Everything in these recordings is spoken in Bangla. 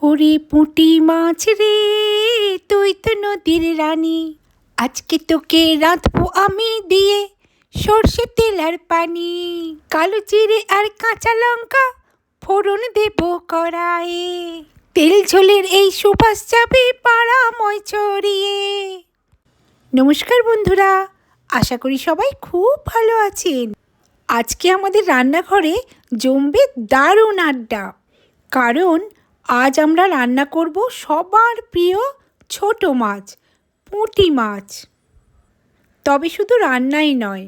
ওরে পুঁটি মাছ রে, তুই তো নদীর রানী, আজকে তোকে রাঁধবো আমি দিয়ে সর্ষে তেল আর পানি, কালো জিরে আর কাঁচা লঙ্কা ফোড়ন দেব কড়াইয়ে, তেল ঝোলের এই সুবাস যাবে পাড়াময় ছড়িয়ে। নমস্কার বন্ধুরা, আশা করি সবাই খুব ভালো আছেন। আজকে আমাদের রান্নাঘরে জমবে দারুণ আড্ডা, কারণ আজ আমরা রান্না করব সবার প্রিয় ছোট মাছ, পুঁটি মাছ। তবে শুধু রান্নাই নয়,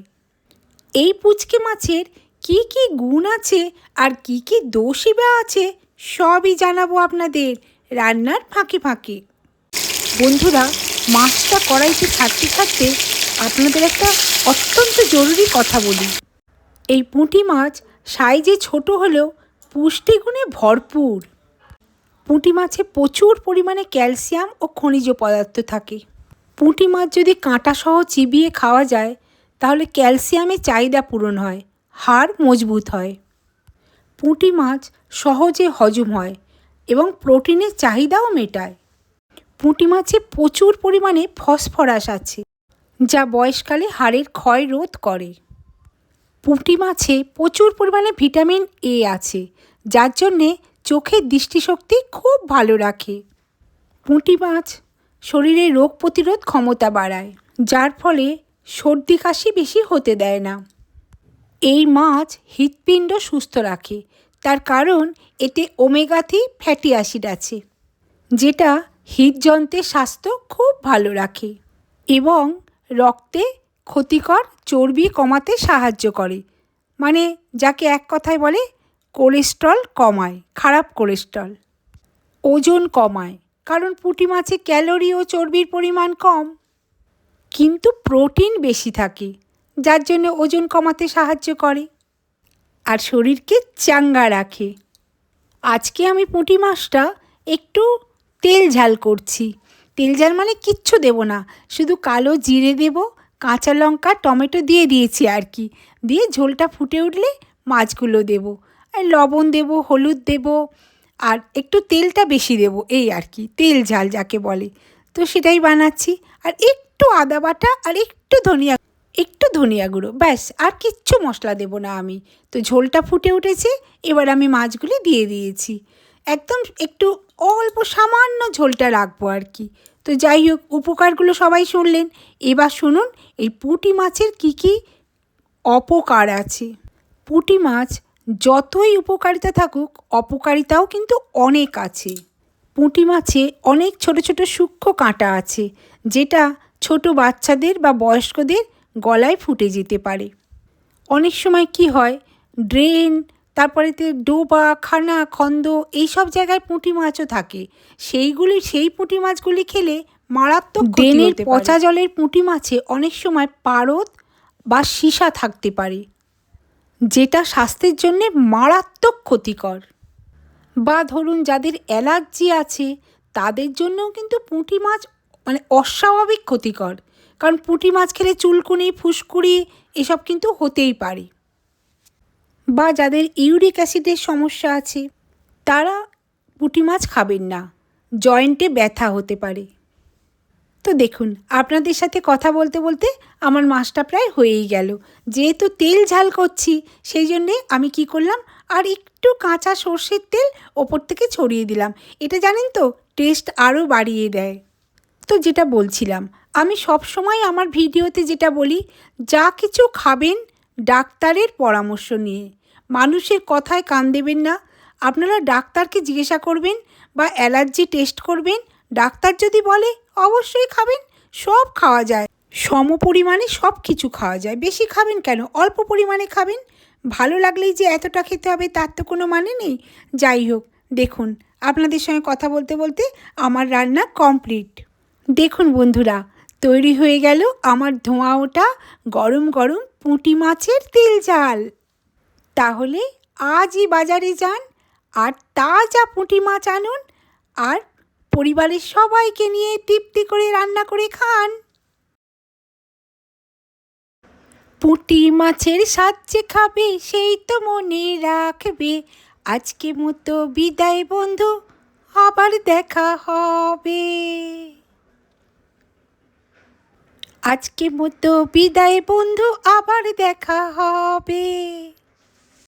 এই পুচকে মাছের কি কি গুণ আছে আর কি কি দোষই বা আছে সবই জানাবো আপনাদের রান্নার ফাঁকে ফাঁকে। বন্ধুরা, মাছটা কড়াইতে ছাড়তে ছাড়তে আপনাদের একটা অত্যন্ত জরুরি কথা বলি। এই পুঁটি মাছ সাইজে ছোট হলেও পুষ্টিগুণে ভরপুর। পুঁটি মাছে প্রচুর পরিমাণে ক্যালসিয়াম ও খনিজ পদার্থ থাকে। পুঁটি মাছ যদি কাঁটাসহ চিবিয়ে খাওয়া যায় তাহলে ক্যালসিয়ামের চাহিদা পূরণ হয়, হাড় মজবুত হয়। পুঁটি মাছ সহজে হজম হয় এবং প্রোটিনের চাহিদাও মেটায়। পুঁটি মাছে প্রচুর পরিমাণে ফসফরাস আছে, যা বয়সকালে হাড়ের ক্ষয় রোধ করে। পুঁটি মাছে প্রচুর পরিমাণে ভিটামিন এ আছে, যার জন্যে চোখের দৃষ্টিশক্তি খুব ভালো রাখে। পুঁটি মাছ শরীরে রোগ প্রতিরোধ ক্ষমতা বাড়ায়, যার ফলে সর্দি কাশি বেশি হতে দেয় না। এই মাছ হৃৎপিণ্ড সুস্থ রাখে, তার কারণ এতে ওমেগা-3 ফ্যাটি অ্যাসিড আছে, যেটা হৃদযন্ত্রের স্বাস্থ্য খুব ভালো রাখে এবং রক্তে ক্ষতিকর চর্বি কমাতে সাহায্য করে। মানে যাকে এক কথায় বলে কোলেস্ট্রল কমায়, খারাপ কোলেস্ট্রল। ওজন কমায়, কারণ পুঁটি মাছে ক্যালোরি ও চর্বির পরিমাণ কম, কিন্তু প্রোটিন বেশি থাকে, যার জন্য ওজন কমাতে সাহায্য করে আর শরীরকে চাঙ্গা রাখে। আজকে আমি পুঁটি মাছটা একটু তেল ঝাল করছি। তেল ঝাল মানে কিচ্ছু দেব না, শুধু কালো জিরে দেব, কাঁচা লঙ্কা টমেটো দিয়ে দিয়েছি আর কি, দিয়ে ঝোলটা ফুটে উঠলে মাছগুলো দেব, আর লবণ দেব, হলুদ দেব, আর একটু তেলটা বেশি দেব, এই আর কি, তেল ঝাল যাকে বলে। তো সেটাই বানাচ্ছি, আর একটু আদা বাটা আর একটু ধনিয়া গুঁড়ো, ব্যাস, আর কিচ্ছু মশলা দেব না আমি। তো ঝোলটা ফুটে উঠেছে, এবার আমি মাছগুলি দিয়ে দিয়েছি। একদম একটু অল্প সামান্য ঝোলটা রাখবো আর কি। তো যাই হোক, উপকারগুলো সবাই শুনলেন, এবার শুনুন এই পুঁটি মাছের কি কি অপকার আছে। পুঁটি মাছ যতই উপকারিতা থাকুক, অপকারিতাও কিন্তু অনেক আছে। পুঁটি মাছে অনেক ছোট ছোট সূক্ষ্ম কাঁটা আছে, যেটা ছোট বাচ্চাদের বা বয়স্কদের গলায় ফুটে যেতে পারে। অনেক সময় কি হয়, ড্রেন, তারপরেতে ডোবা, খানা, খন্দ, এইসব জায়গায় পুঁটি মাছও থাকে। সেই পুঁটি মাছগুলি খেলে মারাত্মক ক্ষতি হতে পারে। পচা জলের পুঁটি মাছে অনেক সময় পারদ বা সীসা থাকতে পারে, যেটা স্বাস্থ্যের জন্য মারাত্মক ক্ষতিকর। বা ধরুন যাদের অ্যালার্জি আছে তাদের জন্যও কিন্তু পুঁটি মাছ মানে অস্বাভাবিক ক্ষতিকর, কারণ পুঁটি মাছ খেলে চুলকুনি, ফুসকুড়ি এসব কিন্তু হতেই পারে। বা যাদের ইউরিক অ্যাসিডের সমস্যা আছে তারা পুঁটি মাছ খাবেন না, জয়েন্টে ব্যথা হতে পারে। তো দেখুন, আপনাদের সাথে কথা বলতে বলতে আমার মাছটা প্রায় হয়েই গেল। যেহেতু তেল ঝাল করছি সেই জন্যে আমি কি করলাম, আর একটু কাঁচা সর্ষের তেল ওপর থেকে ছড়িয়ে দিলাম। এটা জানেন তো, টেস্ট আরও বাড়িয়ে দেয়। তো যেটা বলছিলাম, আমি সব সময় আমার ভিডিওতে যেটা বলি, যা কিছু খাবেন ডাক্তারের পরামর্শ নিয়ে, মানুষের কথায় কান দেবেন না। আপনারা ডাক্তারকে জিজ্ঞাসা করবেন বা অ্যালার্জি টেস্ট করবেন, ডাক্তার যদি বলে অবশ্যই খাবেন। সব খাওয়া যায়, সম পরিমাণে সব কিছু খাওয়া যায়, বেশি খাবেন কেন, অল্প পরিমাণে খাবেন। ভালো লাগলেই যে এতটা খেতে হবে তার তো কোনো মানে নেই। যাই হোক, দেখুন আপনাদের সঙ্গে কথা বলতে বলতে আমার রান্না কমপ্লিট। দেখুন বন্ধুরা, তৈরি হয়ে গেল আমার ধোঁয়া ওঠা গরম গরম পুঁটি মাছের তেল ঝাল। তাহলে আজই বাজারে যান আর তাজা পুঁটি মাছ আনুন, আর পরিবারের সবাইকে নিয়ে তৃপ্তি করে রান্না করে খান। পুঁটি মাছের স্বাদ যে খাবে সেই তো মনে রাখবে। আজকে মতো বিদায় বন্ধু, আবার দেখা হবে। আজকে মতো বিদায় বন্ধু, আবার দেখা হবে।